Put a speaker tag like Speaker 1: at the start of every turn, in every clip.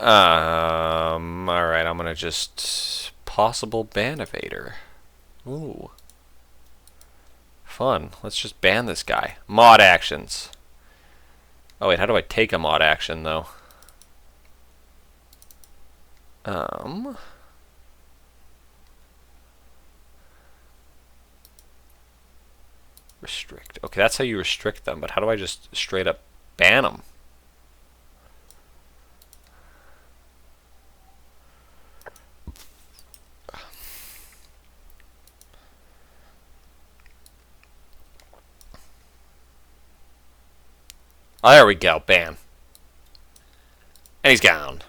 Speaker 1: Alright, I'm gonna just... Possible ban evader. Ooh. Fun. Let's just ban this guy. Mod actions. Oh wait, how do I take a mod action though? Restrict. Okay, that's how you restrict them, but how do I just straight up ban them? Oh, there we go. Ban. And he's gone.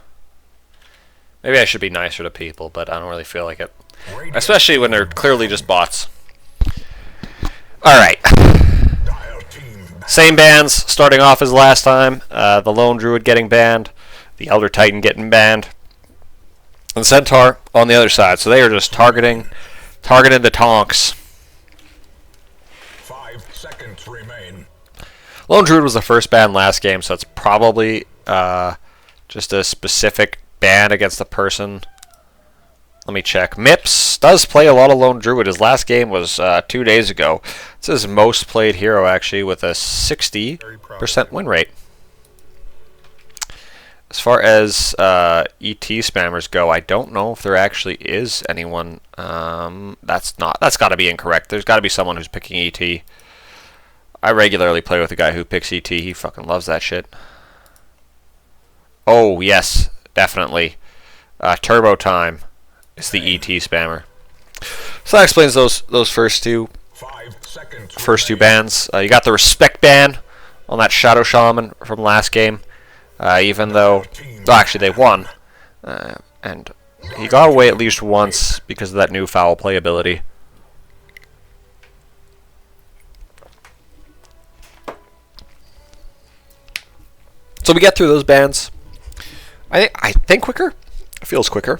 Speaker 1: Maybe I should be nicer to people, but I don't really feel like it. Especially when they're clearly just bots. Alright. Same bans, starting off as last time. The Lone Druid getting banned. The Elder Titan getting banned. And Centaur on the other side. So they are just targeting the Tonks.
Speaker 2: 5 seconds remain.
Speaker 1: Lone Druid was the first ban last game, so it's probably just a specific ban against the person. Let me check. Mipz does play a lot of Lone Druid. His last game was 2 days ago. It's his most played hero, actually, with a 60% win rate. As far as ET spammers go, I don't know if there actually is anyone. That's got to be incorrect. There's got to be someone who's picking ET. I regularly play with a guy who picks ET. He fucking loves that shit. Oh, yes, definitely. Turbo Time is the ET spammer. So that explains those first two bans. You got the respect ban on that Shadow Shaman from last game. Even though, well, actually they won. And he got away at least once because of that new foul play ability. So we get through those bans. I think quicker. It feels quicker.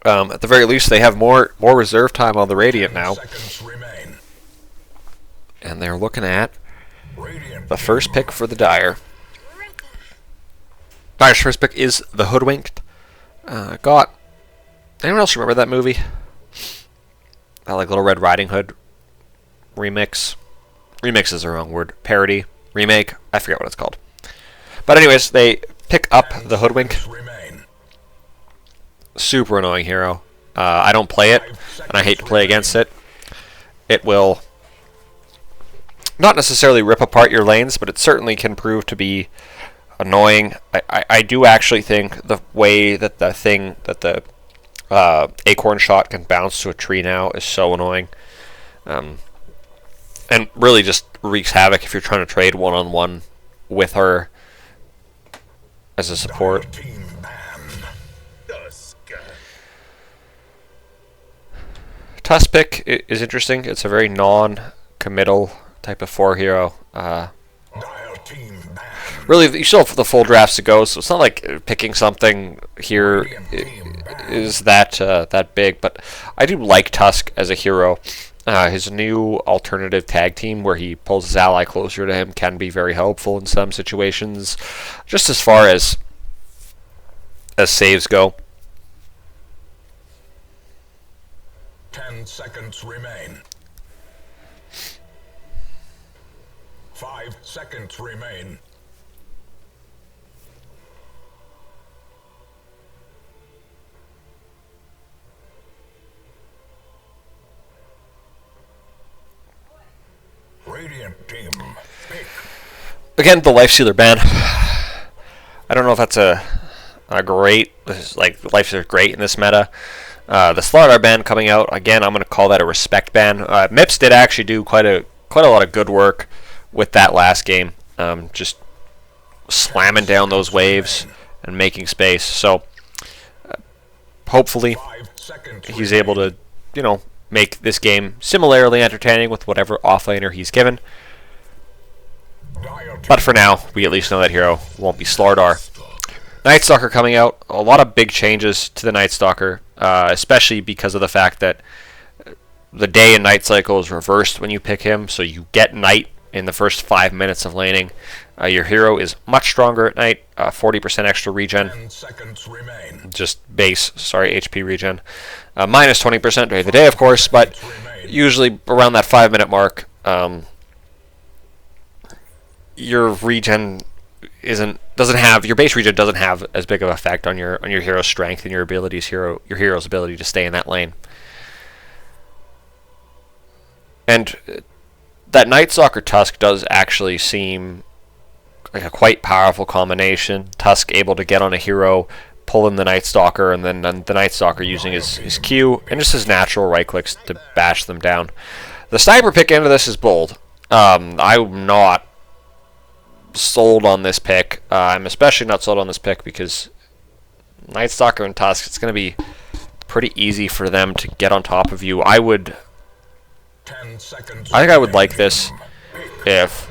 Speaker 1: At the very least, they have more reserve time on the Radiant now. And they're looking at the first pick for the Dire. Dire's first pick is the Hoodwinked. Anyone else remember that movie? That like Little Red Riding Hood remix. Remix is the wrong word. Parody. Remake. I forget what it's called. But anyways, they pick up the Hoodwink. Super annoying hero. I don't play it, and I hate to play against it. It will not necessarily rip apart your lanes, but it certainly can prove to be annoying. I do actually think the way that the acorn shot can bounce to a tree now is so annoying. And really just wreaks havoc if you're trying to trade one-on-one with her as a support. Tusk pick is interesting. It's a very non-committal type of 4 hero. Really, you still have the full drafts to go, so it's not like picking something here is that big. But I do like Tusk as a hero. His new alternative tag team, where he pulls his ally closer to him, can be very helpful in some situations. Just as far as saves go.
Speaker 2: 10 seconds remain. 5 seconds remain. Radiant team. Pick.
Speaker 1: Again, the Lifestealer ban. I don't know if that's a great. Like Lifestealer's great in this meta. The Slardar ban coming out again. I'm going to call that a respect ban. Mipz did actually do quite a lot of good work with that last game. Just slamming down those waves and making space. So hopefully he's able to, make this game similarly entertaining with whatever offlaner he's given. But for now, we at least know that hero won't be Slardar. Night Stalker coming out. A lot of big changes to the Night Stalker, especially because of the fact that the day and night cycle is reversed when you pick him, so you get night in the first 5 minutes of laning. Your hero is much stronger at night, 40% extra regen.
Speaker 2: 10 seconds remain.
Speaker 1: Just base, HP regen. Minus 20% during the day, of course, but usually around that 5-minute mark, your regen your base regen doesn't have as big of an effect on your hero's strength and your hero's ability to stay in that lane. And that Night Stalker Tusk does actually seem like a quite powerful combination. Tusk able to get on a hero, pull in the Night Stalker, and then the Night Stalker using his Q and just his natural right clicks to bash them down. The sniper pick into this is bold. I'm not sold on this pick. I'm especially not sold on this pick because Night Stalker and Tusk, it's going to be pretty easy for them to get on top of you. I think I would like this if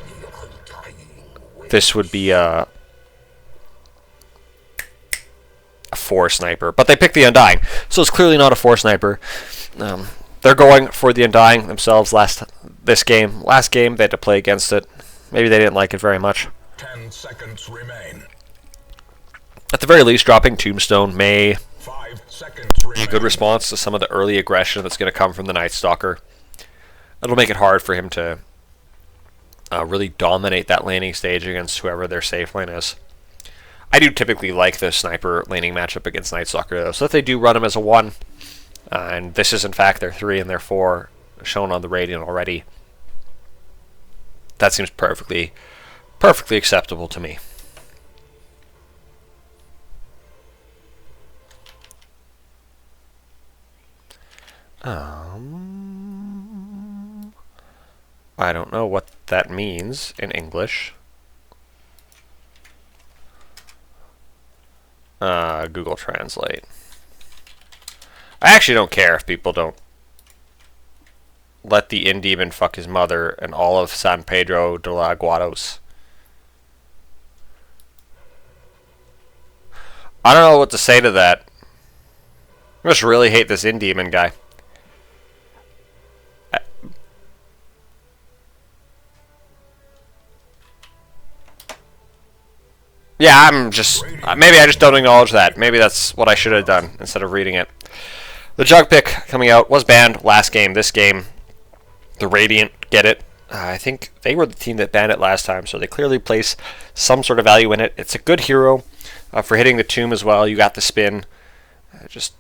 Speaker 1: this would be a 4 sniper, but they picked the Undying, so it's clearly not a 4 sniper. They're going for the Undying themselves. Last game they had to play against it. Maybe they didn't like it very much.
Speaker 2: 10 seconds remain.
Speaker 1: At the very least, dropping Tombstone may
Speaker 2: 5 seconds
Speaker 1: be a
Speaker 2: remain.
Speaker 1: good response to some of the early aggression that's going to come from the Night Stalker. It'll make it hard for him to really dominate that laning stage against whoever their safe lane is. I do typically like the sniper laning matchup against Night Stalker, though, so if they do run him as a 1, and this is in fact their 3 and their 4 shown on the Radiant already, that seems perfectly acceptable to me. I don't know what that means in English. Google Translate. I actually don't care if people don't let the Indemon fuck his mother and all of San Pedro de la Guados. I don't know what to say to that. I just really hate this Indemon guy. Yeah, I'm just... maybe I just don't acknowledge that. Maybe that's what I should have done instead of reading it. The Jug pick coming out was banned last game. This game, the Radiant get it. I think they were the team that banned it last time, so they clearly place some sort of value in it. It's a good hero for hitting the tomb as well. You got the spin. Just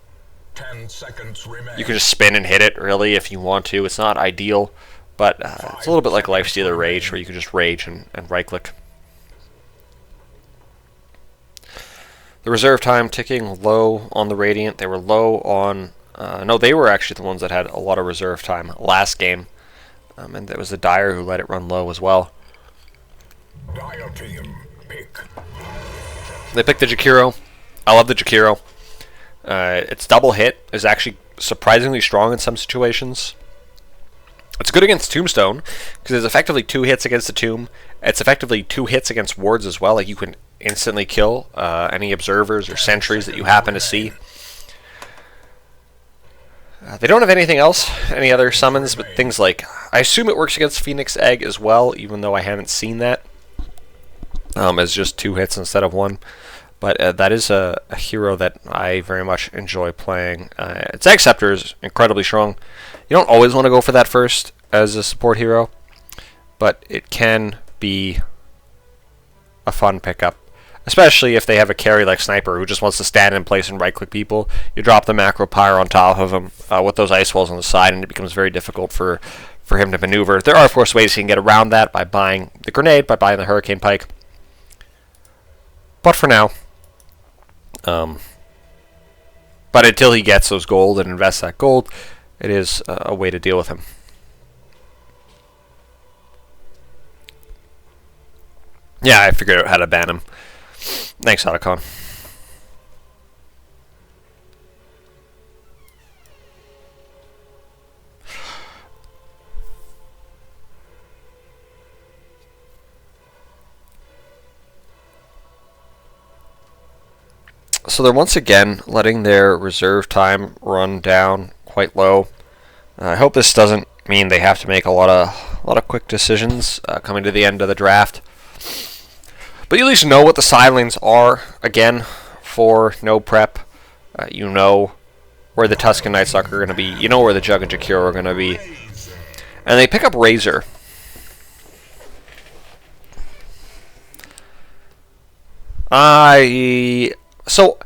Speaker 2: 10 seconds remain.
Speaker 1: you can just spin and hit it, really, if you want to. It's not ideal, but it's a little bit like Lifestealer Rage, where you can just rage and right-click. The reserve time ticking low on the Radiant. They were low on... no, they were actually the ones that had a lot of reserve time last game. And it was the Dire who let it run low as well.
Speaker 2: Dire team pick.
Speaker 1: They picked the Jakiro. I love the Jakiro. Its double hit is actually surprisingly strong in some situations. It's good against Tombstone, because it's effectively 2 hits against the Tomb. It's effectively 2 hits against wards as well. Like, you can instantly kill any observers or sentries that you happen to see. They don't have anything else, any other summons, but things like... I assume it works against Phoenix Egg as well, even though I haven't seen that. As just 2 hits instead of 1. But that is a hero that I very much enjoy playing. Its Egg Scepter is incredibly strong. You don't always want to go for that first as a support hero, but it can be a fun pickup. Especially if they have a carry like Sniper who just wants to stand in place and right-click people. You drop the Macro Pyre on top of him with those Ice Walls on the side, and it becomes very difficult for him to maneuver. There are, of course, ways he can get around that by buying the Grenade, by buying the Hurricane Pike. But for now... but until he gets those gold and invests that gold, it is a way to deal with him. Yeah, I figured out how to ban him. Thanks, Otacon. So they're once again letting their reserve time run down quite low. I hope this doesn't mean they have to make a lot of quick decisions coming to the end of the draft. But you at least know what the side lanes are. Again, for no prep, you know where the Tusk and Night Stalker are going to be. You know where the Jug and Jakiro are going to be. And they pick up Razor. So,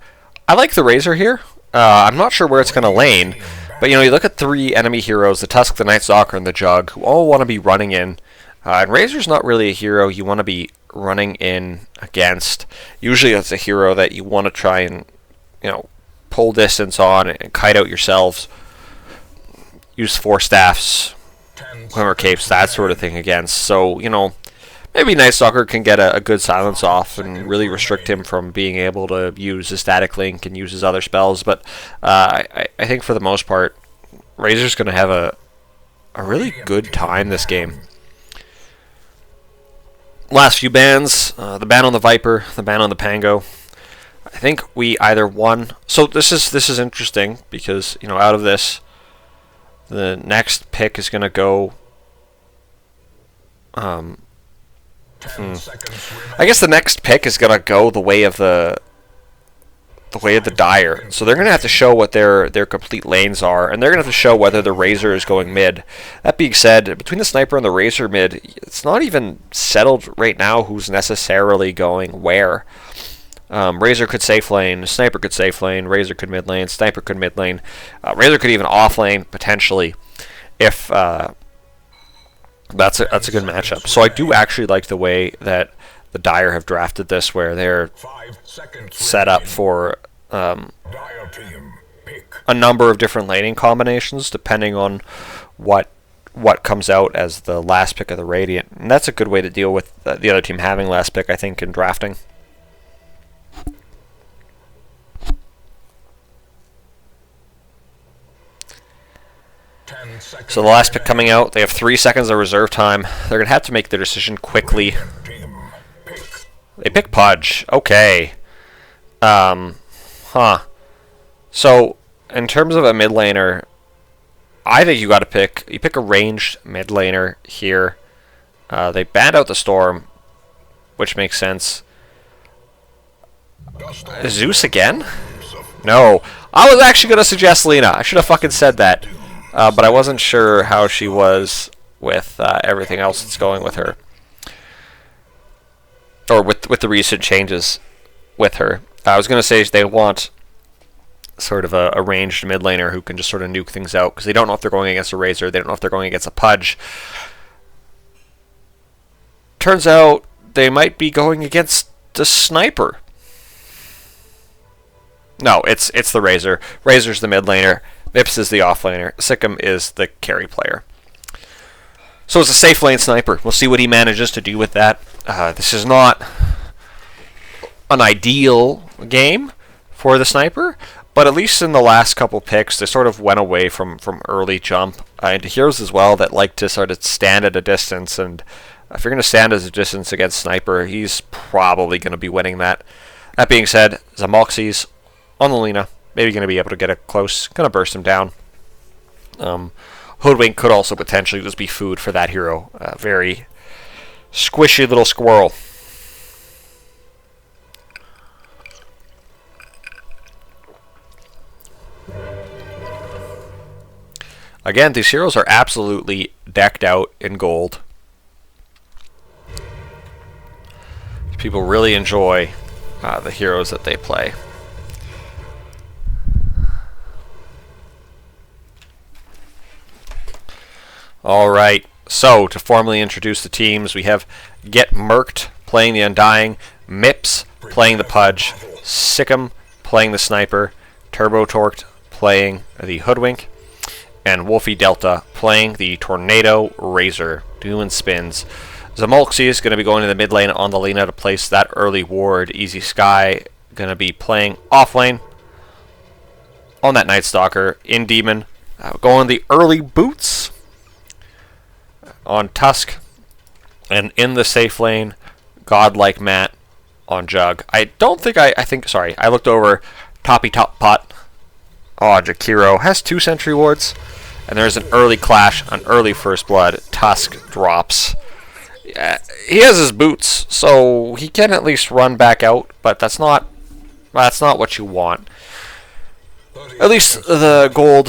Speaker 1: I like the Razor here. I'm not sure where it's going to lane. But, you look at 3 enemy heroes, the Tusk, the Night Stalker, and the Jug, who all want to be running in. And Razor's not really a hero you want to be running in against. Usually it's a hero that you want to try and, pull distance on and kite out yourselves. Use Force Staffs, Glimmer Capes, that sort of thing against. So, maybe Night Stalker can get a good silence off and really restrict him from being able to use his Static Link and use his other spells. But I think for the most part, Razor's going to have a really good time this game. Last few bans, the ban on the Viper, the ban on the Pango. I think we either won. So this is interesting because out of this, the next pick is going to go. I guess the next pick is going to go the way of the Dire. So they're going to have to show what their complete lanes are, and they're going to have to show whether the Razor is going mid. That being said, between the Sniper and the Razor mid, it's not even settled right now who's necessarily going where. Razor could safe lane, Sniper could safe lane, Razor could mid lane, Sniper could mid lane, Razor could even off lane potentially if that's a good matchup. So I do actually like the way that the Dire have drafted this, where they're set up for a number of different laning combinations depending on what comes out as the last pick of the Radiant. And that's a good way to deal with the other team having last pick, I think, in drafting. So the last pick coming out, they have 3 seconds of reserve time. They're going to have to make their decision quickly. They pick Pudge. Okay. So, in terms of a mid laner, I think you pick a ranged mid laner here. They banned out the Storm, which makes sense. Zeus again? No. I was actually going to suggest Lina. I should have fucking said that. But I wasn't sure how she was with everything else that's going with her. Or with the recent changes with her. I was going to say they want sort of a ranged mid laner who can just sort of nuke things out, because they don't know if they're going against a Razor, they don't know if they're going against a Pudge. Turns out they might be going against the Sniper. No, it's the Razor. Razor's the mid laner. Mipz is the off laner. Sikkim is the carry player. So it's a safe lane Sniper. We'll see what he manages to do with that. This is not an ideal game for the Sniper, but at least in the last couple picks, they sort of went away from early jump into heroes as well that like to sort of stand at a distance. And if you're going to stand at a distance against Sniper, he's probably going to be winning that. That being said, Zamolxes on the Lina. Maybe going to be able to get it close. Going to burst him down. Hoodwink could also potentially just be food for that hero. Very squishy little squirrel. Again, these heroes are absolutely decked out in gold. People really enjoy the heroes that they play. Alright, so to formally introduce the teams, we have Get Murked playing the Undying, Mipz playing the Pudge, Sikkim playing the Sniper, Turbo Torqued playing the Hoodwink, and Wolfie Delta playing the Tornado Razor, doing spins. Zamolxes is going to be going to the mid lane on the Lina to place that early ward. Easy Sky going to be playing off lane on that Night Stalker. In Demon, going the early boots on Tusk, and in the safe lane, Godlike Matt on Jug. I looked over Toppy Top Pot. Oh, Jakiro has 2 sentry wards, and there's an early clash, an early first blood. Tusk drops He has his boots, so he can at least run back out, but that's not what you want. At least the gold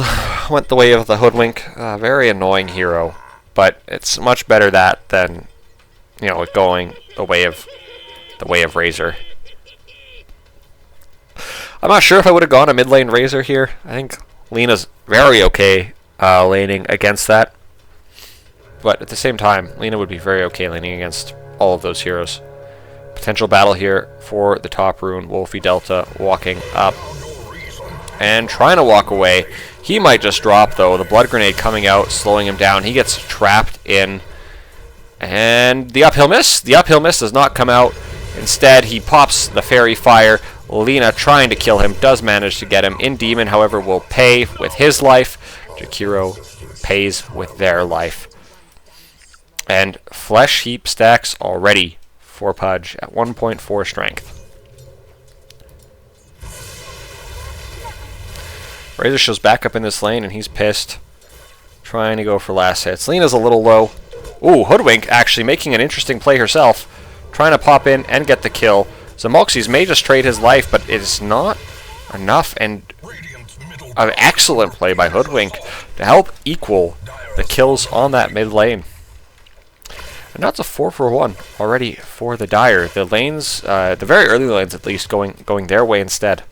Speaker 1: went the way of the Hoodwink. Very annoying hero, but it's much better that than, you know, going the way of Razor. I'm not sure if I would have gone a mid lane Razor here. I think Lena's very okay laning against that. But at the same time, Lena would be very okay laning against all of those heroes. Potential battle here for the top rune. Wolfie Delta walking up and trying to walk away. He might just drop, though. The blood grenade coming out, slowing him down. He gets trapped in. And the uphill miss. The uphill miss does not come out. Instead, he pops the fairy fire. Lena trying to kill him, does manage to get him. In Demon, however, will pay with his life. Jakiro pays with their life. And flesh heap stacks already for Pudge at 1.4 strength. Razor shows back up in this lane, and he's pissed. Trying to go for last hits. Lena's a little low. Ooh, Hoodwink actually making an interesting play herself. Trying to pop in and get the kill. Zamolxes may just trade his life, but it is not enough. And an excellent play by Hoodwink to help equal the kills on that mid lane. And that's a 4-for-1 already for the Dire. The lanes, the very early lanes at least, going their way instead.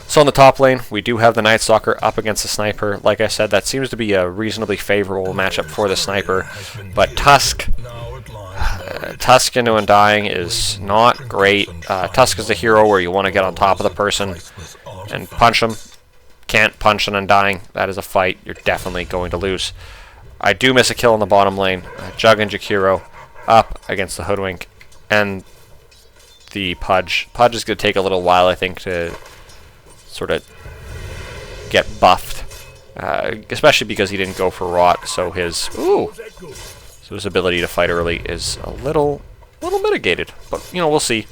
Speaker 1: So on the top lane, we do have the Night Stalker up against the Sniper. Like I said, that seems to be a reasonably favorable matchup for the Sniper. But Tusk into Undying is not great. Tusk is a hero where you want to get on top of the person and punch them. Can't punch an Undying. That is a fight you're definitely going to lose. I do miss a kill in the bottom lane. Jug and Jakiro up against the Hoodwink and the Pudge. Pudge is going to take a little while, I think, to sort of get buffed, especially because he didn't go for Rot, so his ability to fight early is a little mitigated. But you know, we'll see.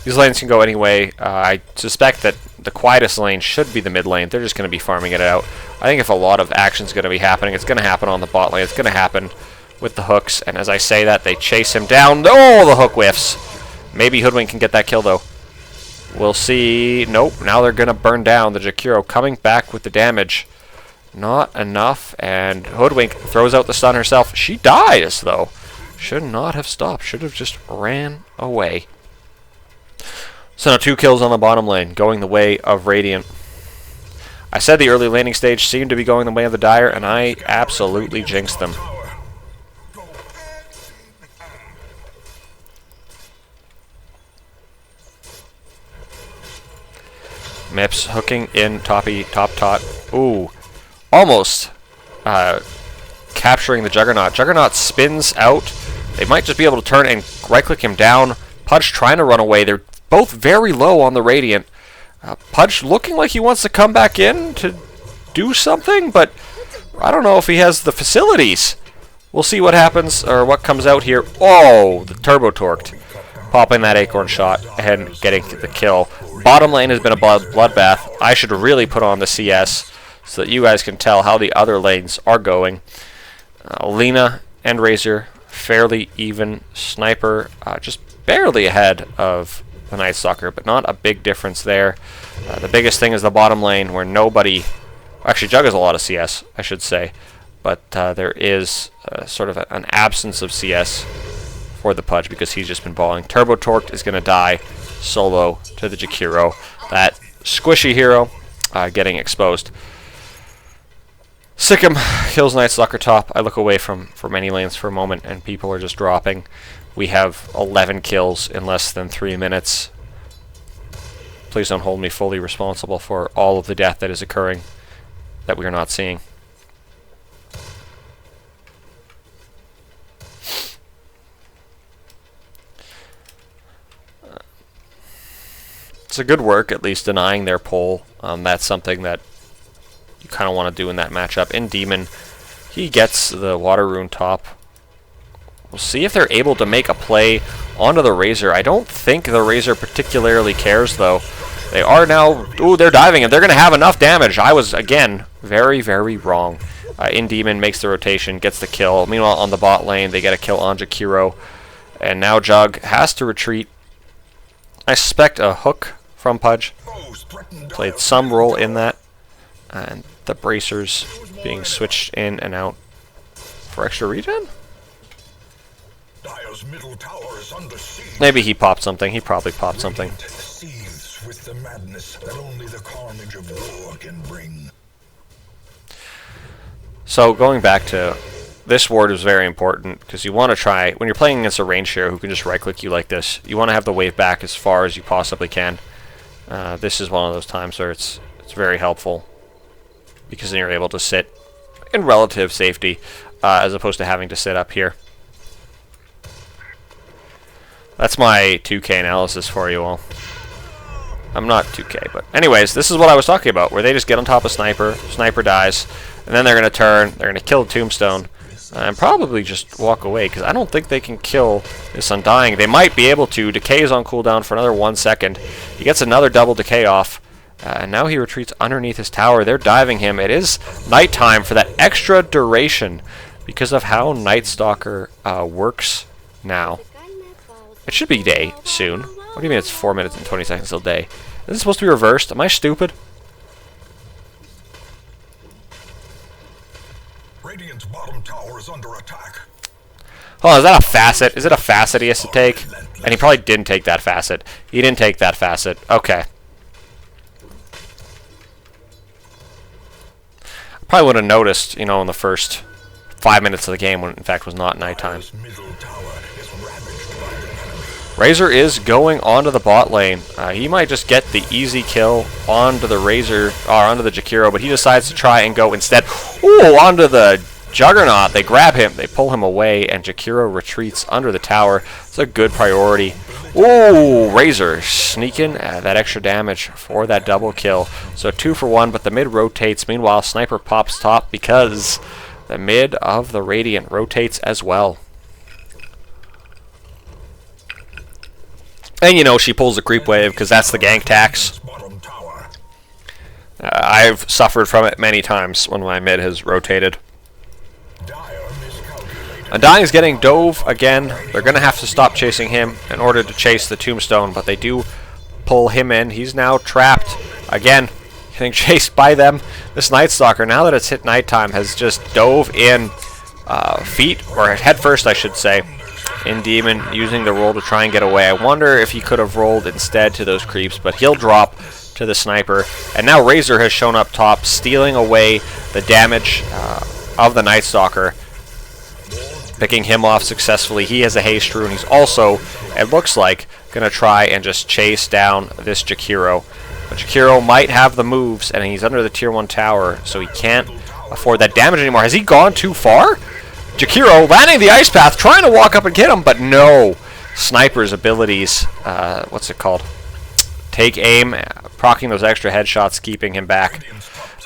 Speaker 1: These lanes can go anyway. I suspect that the quietest lane should be the mid lane. They're just going to be farming it out. I think if a lot of action's going to be happening, it's going to happen on the bot lane. It's going to happen with the hooks. And as I say that, they chase him down. Oh, the hook whiffs. Maybe Hoodwink can get that kill though. We'll see. Nope. Now they're going to burn down. The Jakiro coming back with the damage. Not enough. And Hoodwink throws out the stun herself. She dies though. Should not have stopped. Should have just ran away. So now 2 kills on the bottom lane, going the way of Radiant. I said the early laning stage seemed to be going the way of the Dire, and I absolutely jinxed them. Mipz hooking in top tot. Ooh, almost capturing the Juggernaut. Juggernaut spins out. They might just be able to turn and right-click him down. Pudge trying to run away. They're both very low on the Radiant. Pudge looking like he wants to come back in to do something, but I don't know if he has the facilities. We'll see what happens, or what comes out here. Oh, the turbo torqued. Popping that acorn shot and getting the kill. Bottom lane has been a bloodbath. I should really put on the CS so that you guys can tell how the other lanes are going. Lena and Razor, fairly even. Sniper, just barely ahead of the Night Stalker, but not a big difference there. The biggest thing is the bottom lane where nobody... Actually, Jug has a lot of CS, I should say. But there is sort of an absence of CS for the Pudge because he's just been balling. Turbo Torqued is going to die solo to the Jakiro. That squishy hero getting exposed. Sikkim kills Night Stalker top. I look away from many lanes for a moment and people are just dropping. We have 11 kills in less than 3 minutes. Please don't hold me fully responsible for all of the death that is occurring that we are not seeing. It's a good work, at least denying their pull. That's something that you kind of want to do in that matchup. In Demon, he gets the Water Rune top. We'll see if they're able to make a play onto the Razor. I don't think the Razor particularly cares, though. They are now... Ooh, they're diving him. They're going to have enough damage. I was, again, very, very wrong. In-Demon makes the rotation, gets the kill. Meanwhile, on the bot lane, they get a kill on Jakiro. And now Jug has to retreat. I suspect a hook from Pudge played some role in that. And the bracers being switched in and out for extra regen?
Speaker 2: Dire's middle tower is under siege.
Speaker 1: Maybe he popped something. He probably popped something.
Speaker 2: Seethes with the madness that only the carnage of war can bring.
Speaker 1: So going back to this ward is very important because you want to try, when you're playing against a range hero who can just right click you like this, you want to have the wave back as far as you possibly can. This is one of those times where it's very helpful because then you're able to sit in relative safety as opposed to having to sit up here. That's my 2K analysis for you all. I'm not 2K, but anyways, this is what I was talking about, where they just get on top of Sniper, Sniper dies, and then they're going to turn, they're going to kill Tombstone, and probably just walk away, because I don't think they can kill this Undying. They might be able to. Decay is on cooldown for another 1 second. He gets another double Decay off, and now he retreats underneath his tower. They're diving him. It is nighttime for that extra duration, because of how Night Stalker works now. It should be day soon. What do you mean it's 4 minutes and 20 seconds till day? Is this supposed to be reversed? Am I stupid?
Speaker 2: Radiant's bottom tower is under attack.
Speaker 1: Oh, is that a facet? Is it a facet he has to take? And he probably didn't take that facet. He didn't take that facet. Okay. I probably would have noticed, you know, in the first 5 minutes of the game when it in fact was not nighttime. Razor is going onto the bot lane. He might just get the easy kill onto the Razor, or onto the Jakiro, but he decides to try and go instead. Ooh, onto the Juggernaut. They grab him, they pull him away, and Jakiro retreats under the tower. It's a good priority. Ooh, Razor sneaking that extra damage for that double kill. So 2 for 1, but the mid rotates. Meanwhile, Sniper pops top because the mid of the Radiant rotates as well. And you know, she pulls the creep wave because that's the gank tax. I've suffered from it many times when my mid has rotated. Undying is getting dove again. They're going to have to stop chasing him in order to chase the Tombstone, but they do pull him in. He's now trapped again, getting chased by them. This Night Stalker, now that it's hit nighttime, has just dove in feet, or head first I should say, in Demon, using the roll to try and get away. I wonder if he could have rolled instead to those creeps, but he'll drop to the Sniper. And now Razor has shown up top, stealing away the damage of the Night Stalker, picking him off successfully. He has a haste rune. He's also, it looks like, going to try and just chase down this Jakiro. But Jakiro might have the moves, and he's under the tier 1 tower, so he can't afford that damage anymore. Has he gone too far? Jakiro landing the Ice Path, trying to walk up and get him, but no. Sniper's abilities, what's it called? Take aim, proccing those extra headshots, keeping him back.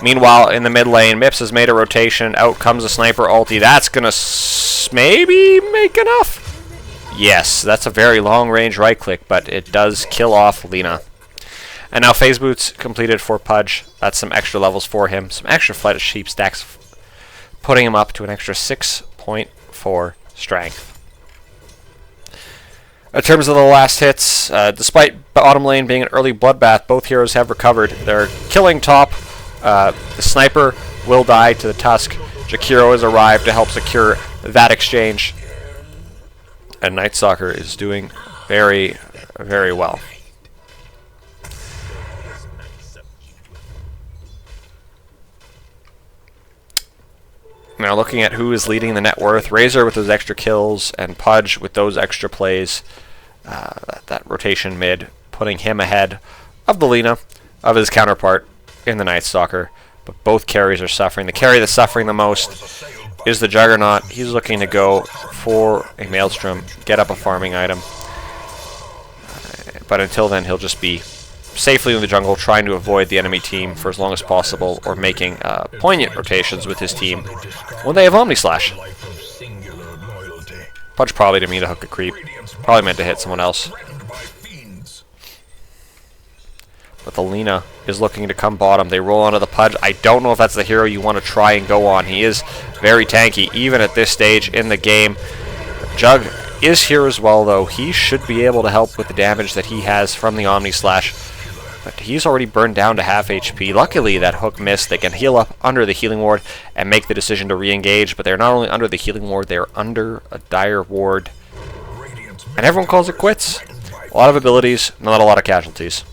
Speaker 1: Meanwhile, in the mid lane, Mipz has made a rotation. Out comes a Sniper ulti. That's going to maybe make enough? Yes, that's a very long-range right-click, but it does kill off Lina. And now Phase Boots completed for Pudge. That's some extra levels for him. Some extra Flight of Sheep stacks, putting him up to an extra 6.4 strength. In terms of the last hits, despite bottom lane being an early bloodbath, both heroes have recovered. They're killing top. The Sniper will die to the Tusk. Jakiro has arrived to help secure that exchange. And Night Stalker is doing very, very well. Now looking at who is leading the net worth, Razor with those extra kills and Pudge with those extra plays. That rotation mid, putting him ahead of the Lina, of his counterpart in the Night Stalker. But both carries are suffering. The carry that's suffering the most is the Juggernaut. He's looking to go for a Maelstrom, get up a farming item. But until then, he'll just be safely in the jungle, trying to avoid the enemy team for as long as possible, or making poignant rotations with his team when they have Omni Slash. Pudge probably didn't mean to hook a creep. Probably meant to hit someone else. But the Lina is looking to come bottom. They roll onto the Pudge. I don't know if that's the hero you want to try and go on. He is very tanky, even at this stage in the game. Jug is here as well, though. He should be able to help with the damage that he has from the Omni Slash. But he's already burned down to half HP. Luckily, that hook missed. They can heal up under the healing ward and make the decision to re-engage. But they're not only under the healing ward, they're under a dire ward. And everyone calls it quits. A lot of abilities, not a lot of casualties.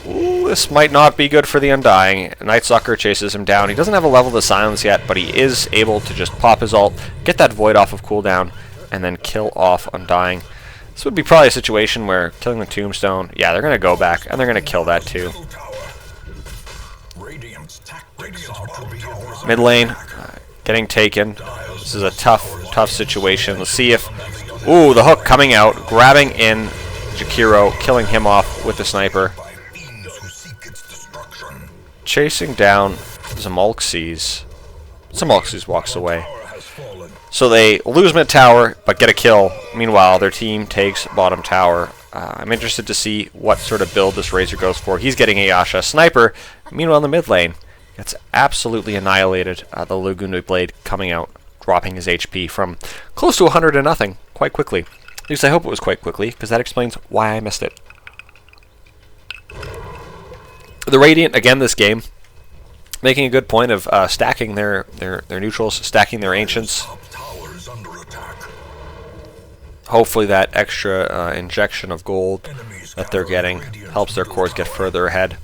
Speaker 1: Ooh, this might not be good for the Undying. Night Stalker chases him down. He doesn't have a level to silence yet, but he is able to just pop his ult, get that Void off of cooldown, and then kill off Undying. This would be probably a situation where killing the Tombstone, yeah, they're going to go back, and they're going to kill that too. Mid lane, getting taken. This is a tough situation. Let's see if... Ooh, the hook coming out, grabbing in Jakiro, killing him off with the sniper. Chasing down Zamolxes. Zamolxes walks away. So they lose mid tower, but get a kill. Meanwhile, their team takes bottom tower. I'm interested to see what sort of build this Razor goes for. He's getting a Yasha sniper. Meanwhile, in the mid lane, gets absolutely annihilated. The Lagoon Blade coming out, dropping his HP from close to 100 to nothing quite quickly. At least I hope it was quite quickly, because that explains why I missed it. The Radiant, again this game, making a good point of stacking their neutrals, stacking their Ancients. Hopefully that extra injection of gold that they're getting helps their cores get further ahead.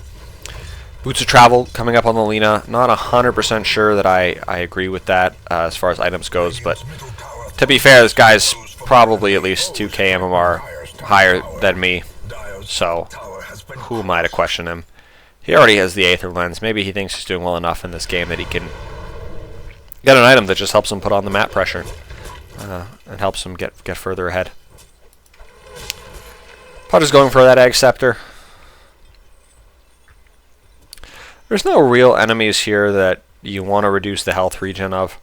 Speaker 1: Boots of Travel coming up on the Lina. Not 100% sure that I agree with that as far as items goes, but to be fair, this guy's probably at least 2k MMR higher than me, so who am I to question him? He already has the Aether Lens. Maybe he thinks he's doing well enough in this game that he can get an item that just helps him put on the map pressure and helps him get further ahead. Pudge is going for that Egg Scepter. There's no real enemies here that you want to reduce the health regen of,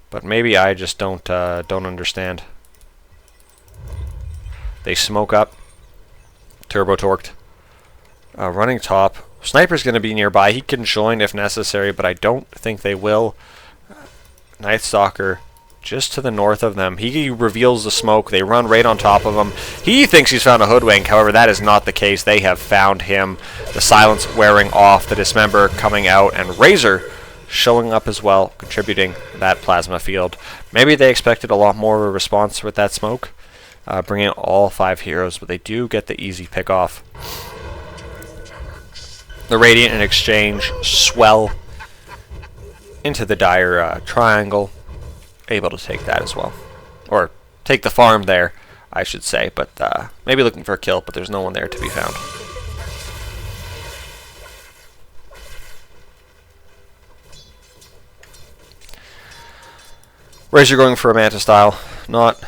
Speaker 1: but maybe I just don't understand. They smoke up, turbo torqued, running top. Sniper's going to be nearby. He can join if necessary, but I don't think they will. Night Stalker just to the north of them. He reveals the smoke. They run right on top of him. He thinks he's found a Hoodwink. However, that is not the case. They have found him. The silence wearing off, the Dismember coming out, and Razor showing up as well, contributing that plasma field. Maybe they expected a lot more of a response with that smoke, bringing all 5 heroes, but they do get the easy pick off. The Radiant in exchange swell into the dire triangle, able to take that as well, or take the farm there, I should say, but maybe looking for a kill, but there's no one there to be found. Razor going for a Manta style, not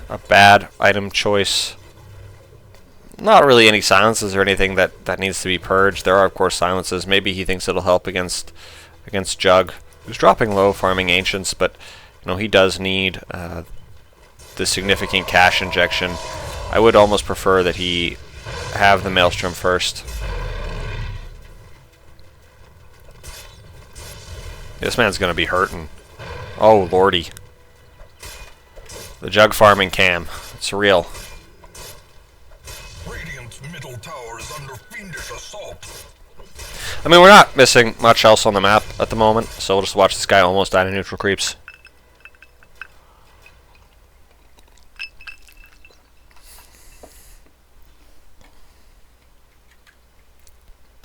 Speaker 1: a bad item choice. Not really any silences or anything that needs to be purged. There are of course silences. Maybe he thinks it'll help against Jug, who's dropping low, farming Ancients, but you know he does need the significant cash injection. I would almost prefer that he have the Maelstrom first. This man's gonna be hurting. Oh lordy. The Jug farming cam. It's real. I mean, we're not missing much else on the map at the moment, so we'll just watch this guy almost die to neutral creeps.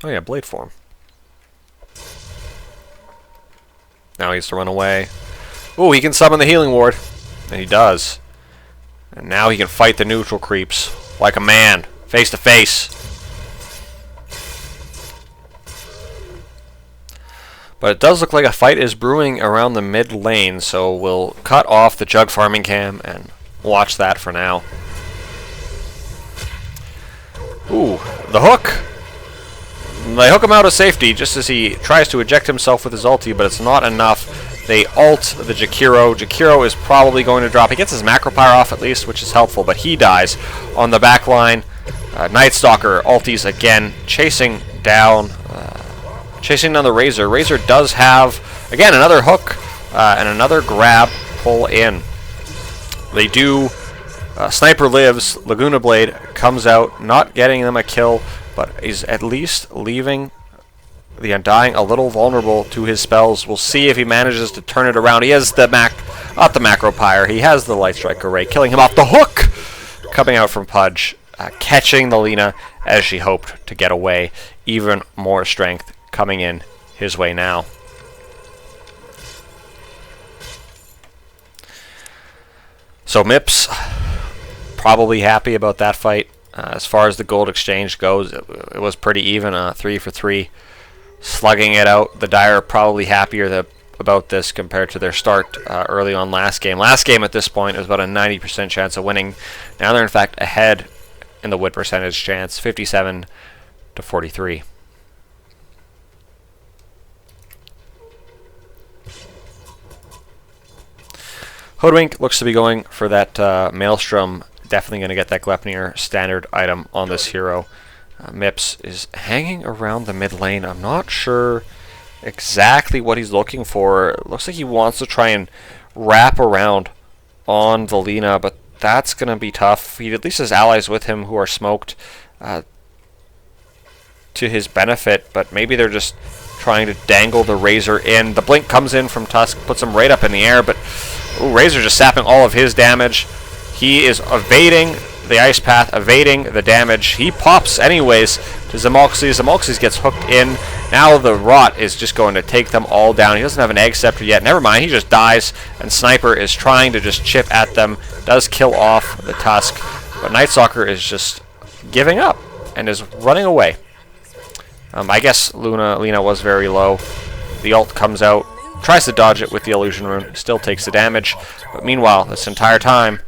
Speaker 1: Oh yeah, blade form. Now he has to run away. Ooh, he can summon the healing ward. And he does. And now he can fight the neutral creeps like a man, face to face. But it does look like a fight is brewing around the mid lane, so we'll cut off the Jug farming cam and watch that for now. Ooh, the hook! They hook him out of safety just as he tries to eject himself with his ulti, but it's not enough. They ult the Jakiro. Jakiro is probably going to drop. He gets his Macropyre off at least, which is helpful, but he dies on the back line. Night Stalker ulties again, chasing down the Razor. Razor does have, again, another hook and another grab pull in. They do. Sniper lives. Laguna Blade comes out, not getting them a kill, but is at least leaving the Undying a little vulnerable to his spells. We'll see if he manages to turn it around. He has the not the Macropyre. He has the Light Strike Array, killing him off the hook. Coming out from Pudge, catching the Lina as she hoped to get away. Even more strength coming in his way now. So Mipz probably happy about that fight. As far as the gold exchange goes, it was pretty even, 3 for 3. Slugging it out. The Dire are probably happier about this compared to their start early on last game. Last game at this point was about a 90% chance of winning. Now they're in fact ahead in the win percentage chance, 57 to 43. Hoodwink looks to be going for that Maelstrom. Definitely going to get that Gleipnir standard item on this hero. Mipz is hanging around the mid lane. I'm not sure exactly what he's looking for. It looks like he wants to try and wrap around on the Lina, but that's going to be tough. He at least has allies with him who are smoked to his benefit, but maybe they're just trying to dangle the Razor in. The blink comes in from Tusk, puts him right up in the air, but Razor just sapping all of his damage. He is evading the Ice Path, evading the damage. He pops anyways to Zamolxes. Zamolxes gets hooked in. Now the Rot is just going to take them all down. He doesn't have an Egg Scepter yet. Never mind, he just dies, and Sniper is trying to just chip at them. Does kill off the Tusk, but Night Stalker is just giving up and is running away. I guess Lina was very low. The ult comes out, tries to dodge it with the Illusion Rune, still takes the damage. But meanwhile, this entire time,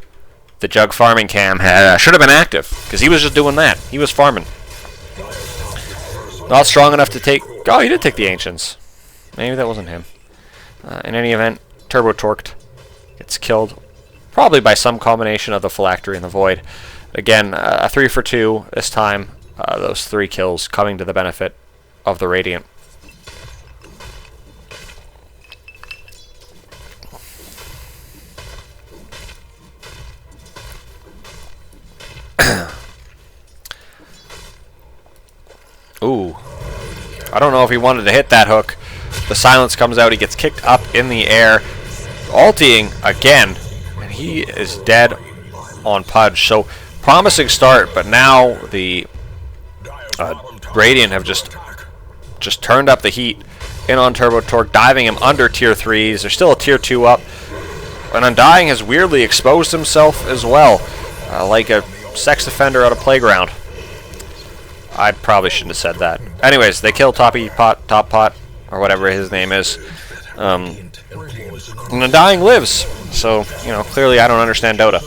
Speaker 1: the Jug farming cam should have been active, because he was just doing that. He was farming. Not strong enough to take... Oh, he did take the Ancients. Maybe that wasn't him. In any event, Turbo Torqued gets killed, probably by some combination of the Phylactery and the Void. Again, a 3 for 2 this time. Those 3 kills coming to the benefit of the Radiant. Ooh. I don't know if he wanted to hit that hook. The silence comes out. He gets kicked up in the air. Ulting again. And he is dead on Pudge. So, promising start, but now the Radiant have just turned up the heat in on Turbo Torque, diving him under tier 3s. There's still a tier 2 up. And Undying has weirdly exposed himself as well. Like a sex offender at a playground. I probably shouldn't have said that. Anyways, they kill Top Pot, or whatever his name is. And Undying lives. So, clearly I don't understand Dota.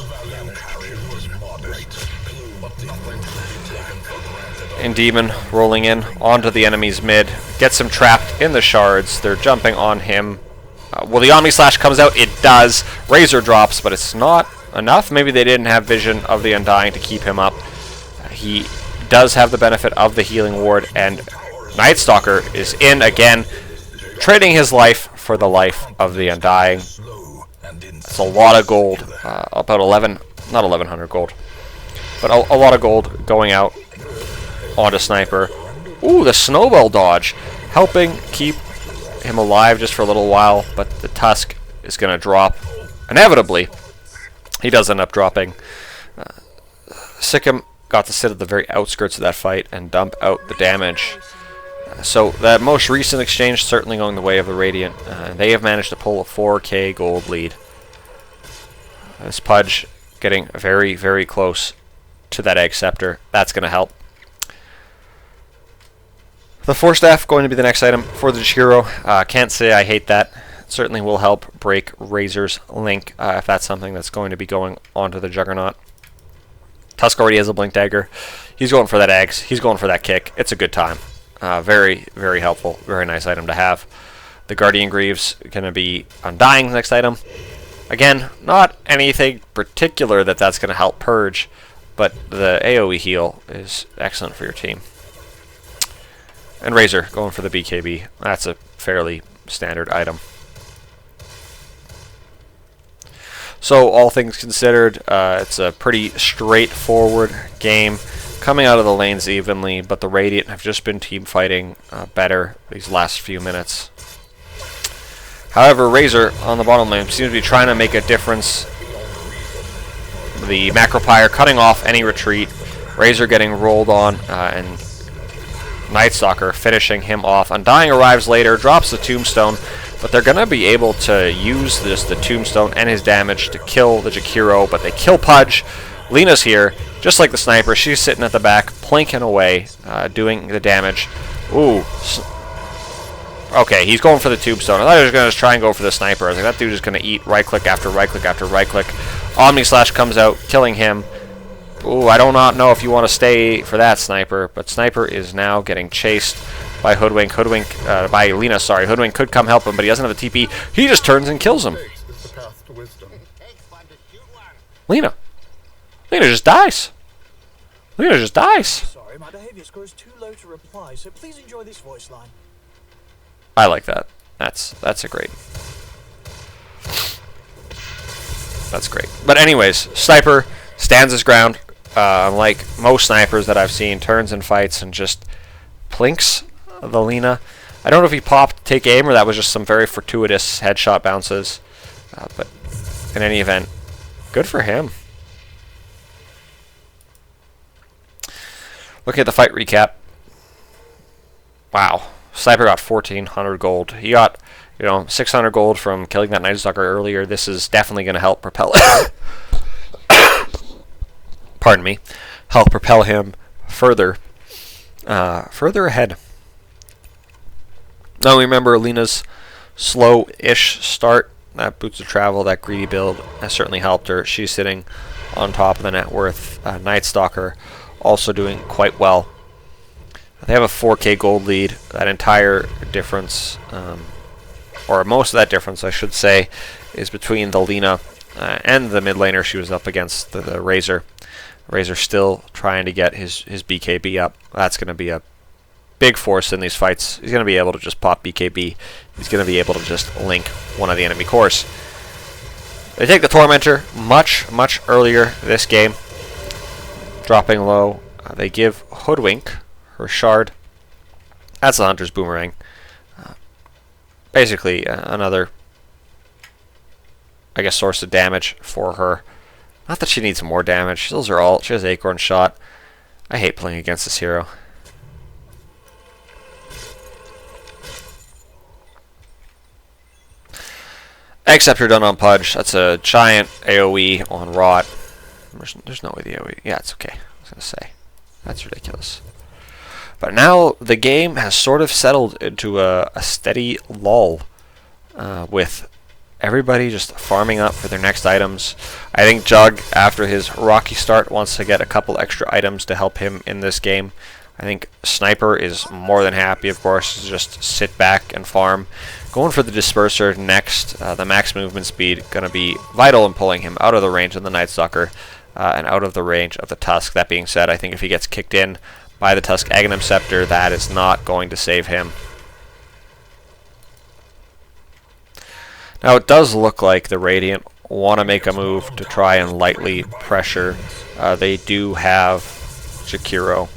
Speaker 1: And Demon rolling in onto the enemy's mid. Gets him trapped in the shards. They're jumping on him. Well, the Omni Slash comes out. It does. Razor drops, but it's not enough. Maybe they didn't have vision of the Undying to keep him up. He does have the benefit of the healing ward, and Night Stalker is in again, trading his life for the life of the Undying. That's a lot of gold, about 1100 gold, but a lot of gold going out onto Sniper. Ooh, the snowball dodge, helping keep him alive just for a little while, but the Tusk is going to drop. Inevitably, he does end up dropping. Sikkim got to sit at the very outskirts of that fight and dump out the damage. So that most recent exchange certainly going the way of the Radiant. They have managed to pull a 4k gold lead. This Pudge getting very, very close to that Egg Scepter. That's going to help. The Force Staff going to be the next item for the hero. Can't say I hate that. It certainly will help break Razor's link if that's something that's going to be going onto the Juggernaut. Tusk already has a Blink Dagger. He's going for that Eggs. He's going for that kick. It's a good time. Very, very helpful. Very nice item to have. The Guardian Greaves going to be Undying, the next item. Again, not anything particular that's going to help purge, but the AoE heal is excellent for your team. And Razor going for the BKB. That's a fairly standard item. So all things considered, it's a pretty straightforward game. Coming out of the lanes evenly, but the Radiant have just been team fighting better these last few minutes. However, Razor on the bottom lane seems to be trying to make a difference. The Macropyre cutting off any retreat. Razor getting rolled on, and Night Stalker finishing him off. Undying arrives later, drops the Tombstone, but they're going to be able to use the Tombstone and his damage to kill the Jakiro, but they kill Pudge. Lina's here, just like the sniper. She's sitting at the back, plinking away, doing the damage. Ooh. Okay, he's going for the Tombstone. I thought he was going to just try and go for the sniper. I was like, that dude is going to eat right-click after right-click after right-click. Omni Slash comes out, killing him. Ooh, I do not know if you want to stay for that, Sniper, but Sniper is now getting chased by Hoodwink. By Lina, sorry. Hoodwink could come help him, but he doesn't have the TP. He just turns and kills him. Lina. Lina just dies. Lina just dies.
Speaker 3: Sorry, my behavior score is too low to reply, so please enjoy this voice line.
Speaker 1: I like that. That's a great. That's great. But anyways, Sniper stands his ground. Unlike most snipers that I've seen, turns and fights and just plinks the Lina. I don't know if he popped take aim or that was just some very fortuitous headshot bounces. But in any event, good for him. Looking at the fight recap. Wow. Sniper got 1,400 gold. He got, 600 gold from killing that Night Stalker earlier. This is definitely going to help propel pardon me. Help propel him further ahead. Now remember Lina's slow-ish start. That Boots of Travel, that greedy build has certainly helped her. She's sitting on top of the net worth. Night Stalker also doing quite well. They have a 4k gold lead. That entire difference, or most of that difference, I should say, is between the Lina and the mid laner she was up against, the Razor. Razor still trying to get his BKB up. That's going to be a big force in these fights. He's going to be able to just pop BKB. He's going to be able to just link one of the enemy cores. They take the Tormentor much, much earlier this game. Dropping low. They give Hoodwink her shard. That's the Hunter's Boomerang. Basically, another, I guess, source of damage for her. Not that she needs more damage. She has her ult. She has Acorn Shot. I hate playing against this hero. Acceptor done on Pudge. That's a giant AoE on Rot. There's no way the AoE. Yeah, it's okay. I was going to say. That's ridiculous. But now the game has sort of settled into a steady lull with everybody just farming up for their next items. I think Jug, after his rocky start, wants to get a couple extra items to help him in this game. I think Sniper is more than happy, of course, to just sit back and farm. Going for the Disperser next. The max movement speed going to be vital in pulling him out of the range of the Night Stalker and out of the range of the Tusk. That being said, I think if he gets kicked in by the Tusk Aghanim Scepter, that is not going to save him. Now it does look like the Radiant want to make a move to try and lightly pressure. They do have Jakiro.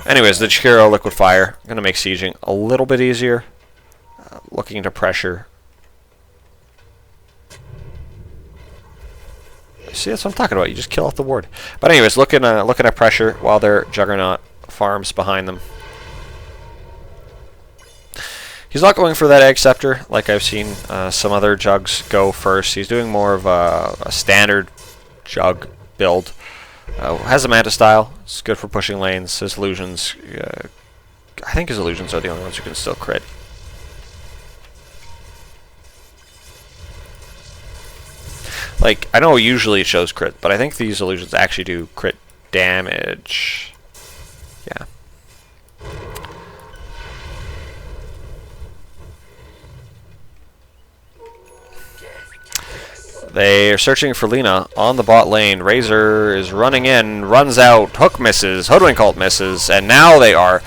Speaker 1: Anyways, the Jakiro Liquid Fire going to make sieging a little bit easier. Looking to pressure. See, that's what I'm talking about. You just kill off the ward. But anyways, looking at pressure while their Juggernaut farms behind them. He's not going for that Egg Scepter like I've seen some other Jugs go first. He's doing more of a standard Jug build. Has a Manta style. It's good for pushing lanes. His illusions, I think his illusions are the only ones who can still crit. Like, I know usually it shows crit, but I think these illusions actually do crit damage. Yeah. They are searching for Lina on the bot lane. Razor is running in, runs out, hook misses, Hoodwink ult misses, and now they are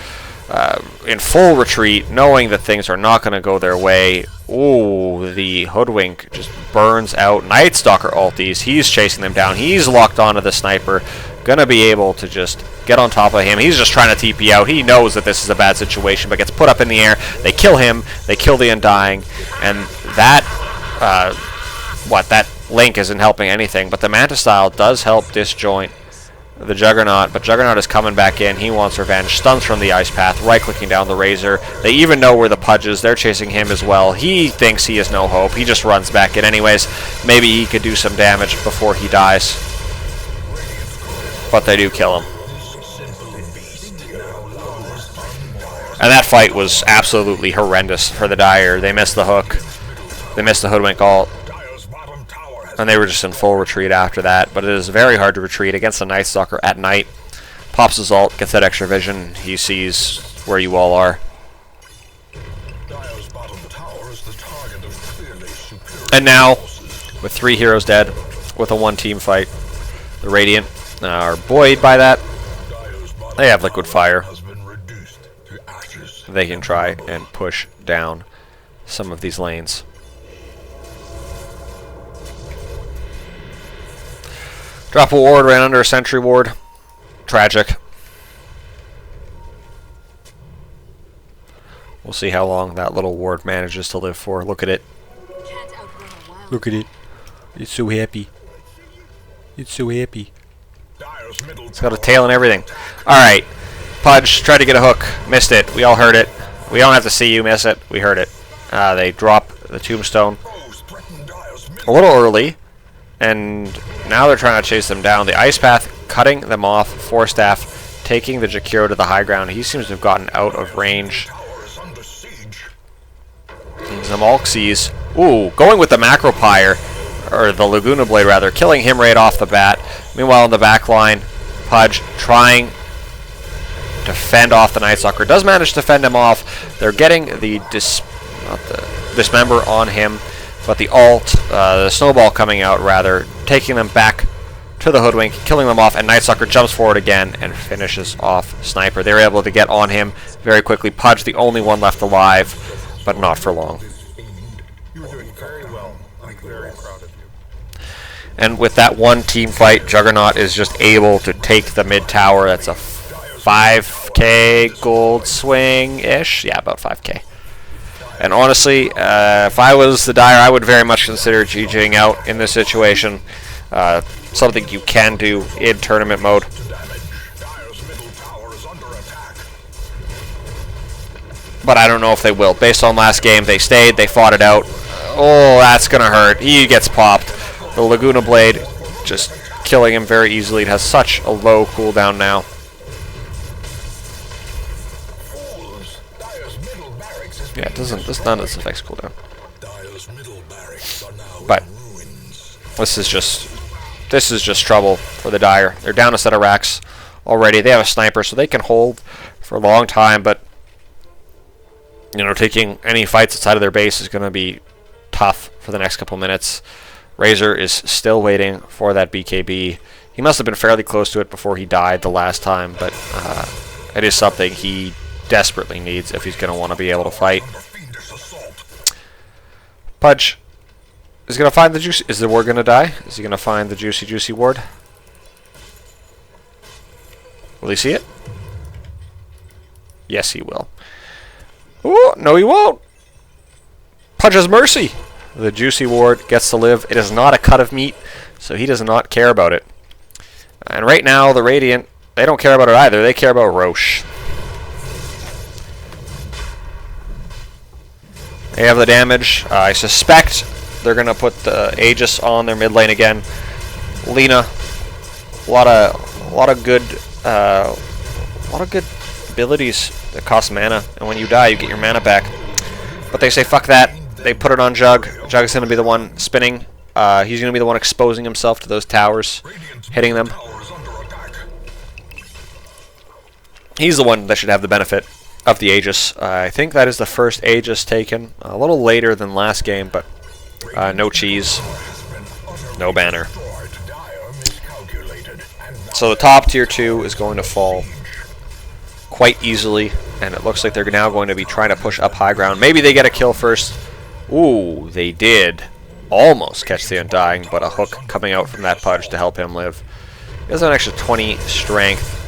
Speaker 1: in full retreat, knowing that things are not going to go their way. Ooh, the Hoodwink just burns out Night Stalker ulties. He's chasing them down. He's locked onto the sniper. Gonna be able to just get on top of him. He's just trying to TP out. He knows that this is a bad situation, but gets put up in the air. They kill him. They kill the Undying. And that, that Link isn't helping anything. But the Manta Style does help disjoint the Juggernaut, but Juggernaut is coming back in. He wants revenge. Stuns from the Ice Path, right-clicking down the Razor. They even know where the Pudge is. They're chasing him as well. He thinks he has no hope. He just runs back in anyways. Maybe he could do some damage before he dies. But they do kill him. And that fight was absolutely horrendous for the Dire. They missed the hook. They missed the Hoodwink ult. And they were just in full retreat after that. But it is very hard to retreat against a Night Stalker at night. Pops his ult, gets that extra vision. He sees where you all are. And now, with 3 heroes dead, with a 1-team fight, the Radiant are buoyed by that. They have Liquid Fire. They can try and push down some of these lanes. Drop a ward, ran under a sentry ward. Tragic. We'll see how long that little ward manages to live for. Look at it. Look at it. It's so happy. It's so happy. It's got a tail and everything. Alright. Pudge tried to get a hook. Missed it. We all heard it. We don't have to see you miss it. We heard it. They drop the tombstone a little early. And now they're trying to chase them down. The Ice Path cutting them off. Forstaff taking the Jakiro to the high ground. He seems to have gotten out of range. Zamolxes, going with the Macropyre, or the Laguna Blade rather, killing him right off the bat. Meanwhile in the back line, Pudge trying to fend off the Night Stalker. Does manage to fend him off. They're getting the Dismember on him. But the ult, the snowball coming out rather, taking them back to the Hoodwink, killing them off, and Night Stalker jumps forward again and finishes off Sniper. They were able to get on him very quickly. Pudge, the only one left alive, but not for long.
Speaker 3: You were doing very well. I'm very proud of you.
Speaker 1: And with that one team fight, Juggernaut is just able to take the mid tower. That's a 5k gold swing-ish. Yeah, about 5k. And honestly, if I was the Dire, I would very much consider GGing out in this situation. Something you can do in tournament mode. But I don't know if they will. Based on last game, they stayed, they fought it out. Oh, that's going to hurt. He gets popped. The Laguna Blade just killing him very easily. It has such a low cooldown now. Yeah, it doesn't. None of this affects cooldown. But this is just trouble for the Dire. They're down a set of racks already. They have a sniper, so they can hold for a long time. But you know, taking any fights outside of their base is going to be tough for the next couple minutes. Razor is still waiting for that BKB. He must have been fairly close to it before he died the last time, but it is something he desperately needs if he's going to want to be able to fight. Pudge is going to find the juicy. Is the ward going to die? Is he going to find the juicy ward? Will he see it? Yes, he will. Oh, no, he won't. Pudge has mercy. The juicy ward gets to live. It is not a cut of meat, so he does not care about it. And right now, the Radiant, they don't care about it either. They care about Roche. They have the damage. I suspect they're going to put the Aegis on their mid lane again. Lina, a lot of good abilities that cost mana, and when you die, you get your mana back. But they say fuck that. They put it on Jug. Jug is going to be the one spinning. He's going to be the one exposing himself to those towers, hitting them. He's the one that should have the benefit of the Aegis. I think that is the first Aegis taken. A little later than last game, but no cheese. No banner. So the top tier 2 is going to fall quite easily, and it looks like they're now going to be trying to push up high ground. Maybe they get a kill first. Ooh, they did almost catch the Undying, but a hook coming out from that Pudge to help him live. He has an extra 20 strength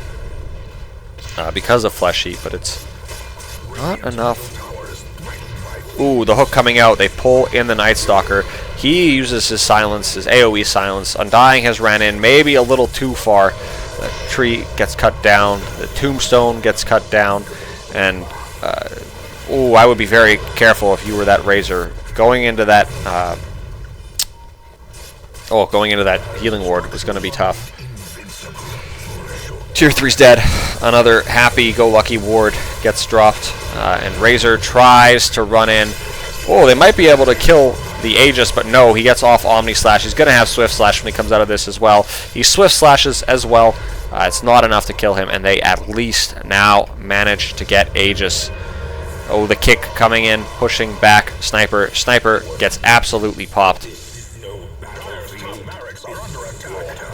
Speaker 1: because of Flesh Heat, but it's not enough. Ooh, the hook coming out. They pull in the Night Stalker. He uses his silence, his AoE silence. Undying has ran in maybe a little too far. The tree gets cut down. The tombstone gets cut down. And, ooh, I would be very careful if you were that Razor. Going into that, going into that healing ward was going to be tough. Tier 3's dead. Another happy-go-lucky ward gets dropped. And Razor tries to run in. Oh, they might be able to kill the Aegis, but no, he gets off Omni Slash. He's going to have Swift Slash when he comes out of this as well. He Swift Slashes as well. It's not enough to kill him, and they at least now manage to get Aegis. Oh, the kick coming in, pushing back Sniper. Sniper gets absolutely popped.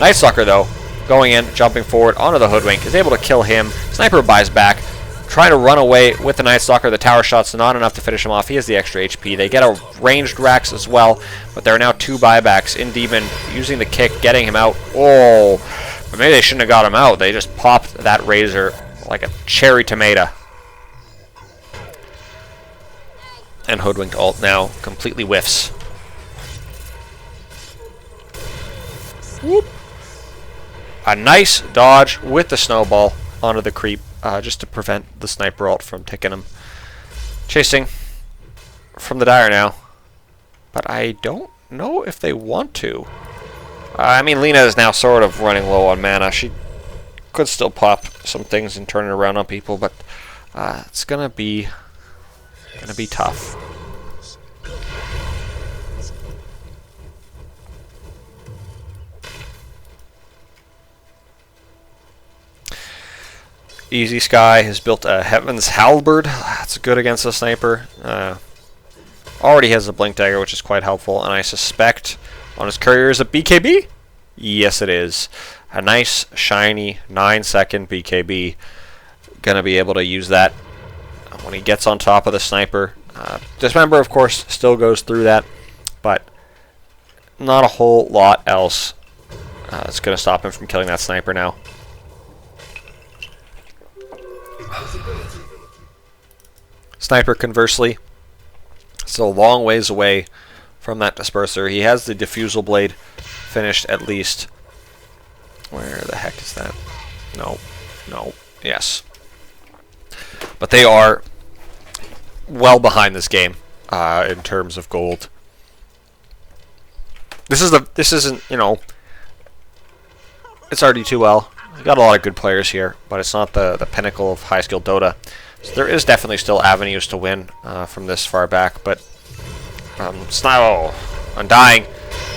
Speaker 1: Night Stalker, though, going in, jumping forward onto the Hoodwink, is able to kill him. Sniper buys back. Trying to run away with the Night Stalker. The tower shot's not enough to finish him off. He has the extra HP. They get a ranged Rax as well, but there are now 2 buybacks. In Demon using the kick, getting him out. Oh, but maybe they shouldn't have got him out. They just popped that Razor like a cherry tomato. And Hoodwinked ult now completely whiffs. Whoop. A nice dodge with the snowball onto the creep. Just to prevent the Sniper ult from ticking him. Chasing from the Dire now. But I don't know if they want to. I mean, Lina is now sort of running low on mana. She could still pop some things and turn it around on people, but it's gonna be tough. Easy Sky has built a Heaven's Halberd. That's good against a Sniper. Already has a Blink Dagger, which is quite helpful. And I suspect on his Courier is a BKB? Yes, it is. A nice, shiny, 9-second BKB. Gonna be able to use that when he gets on top of the Sniper. Dismember, of course, still goes through that. But not a whole lot else. It's gonna stop him from killing that Sniper now. Sniper, conversely, still a long ways away from that Disperser. He has the Diffusal Blade finished at least. Where the heck is that? No. No. Yes. But they are well behind this game in terms of gold. This isn't, you know, it's RD2L. We've got a lot of good players here, but it's not the pinnacle of high-skilled Dota. So there is definitely still avenues to win from this far back, but Undying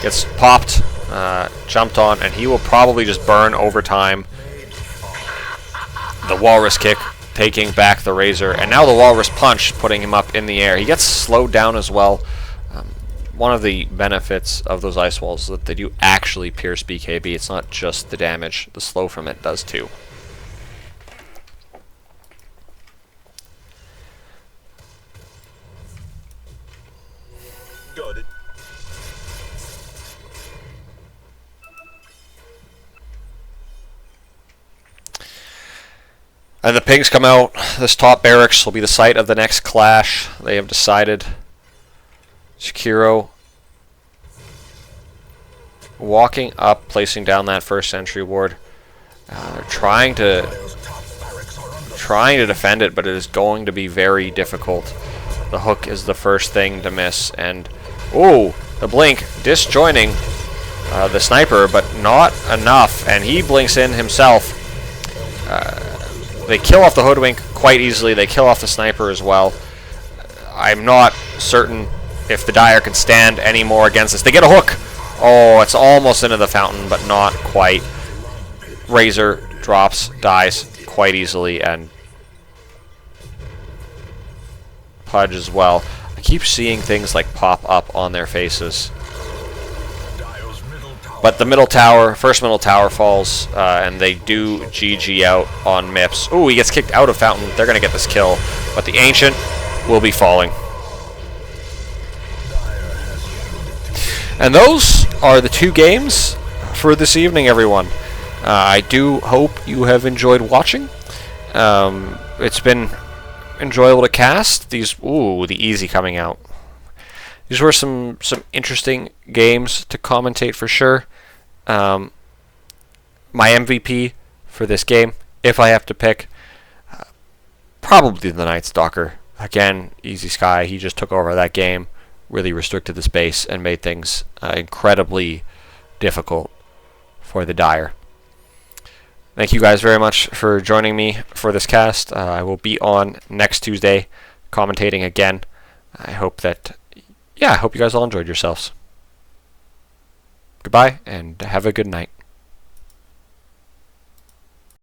Speaker 1: gets popped, jumped on, and he will probably just burn over time. The Walrus Kick taking back the Razor, and now the Walrus Punch putting him up in the air. He gets slowed down as well. One of the benefits of those Ice Walls is that they do actually pierce BKB. It's not just the damage. The slow from it does too.
Speaker 3: Got it.
Speaker 1: And the pigs come out. This top barracks will be the site of the next clash. They have decided. Shakiro walking up, placing down that first sentry ward. They're trying to defend it, but it is going to be very difficult. The hook is the first thing to miss, and oh, the blink disjoining the Sniper, but not enough, and he blinks in himself. They kill off the Hoodwink quite easily. They kill off the Sniper as well. I'm not certain if the Dire can stand any more against this. They get a hook. Oh, it's almost into the fountain, but not quite. Razor drops, dies quite easily, and Pudge as well. I keep seeing things like pop up on their faces.
Speaker 2: Dial's middle
Speaker 1: But the middle tower, first middle tower falls, and they do GG out on Mipz. Ooh, he gets kicked out of Fountain. They're going to get this kill. But the Ancient will be falling. And those are the 2 games for this evening, everyone. I do hope you have enjoyed watching. It's been enjoyable to cast. Ooh, the easy coming out. These were some interesting games to commentate for sure. My MVP for this game, if I have to pick, probably the Night Stalker. Again, Easy Sky, he just took over that game, really restricted the space, and made things incredibly difficult for the Dire. Thank you guys very much for joining me for this cast. I will be on next Tuesday commentating again. I hope you guys all enjoyed yourselves. Goodbye, and have a good night.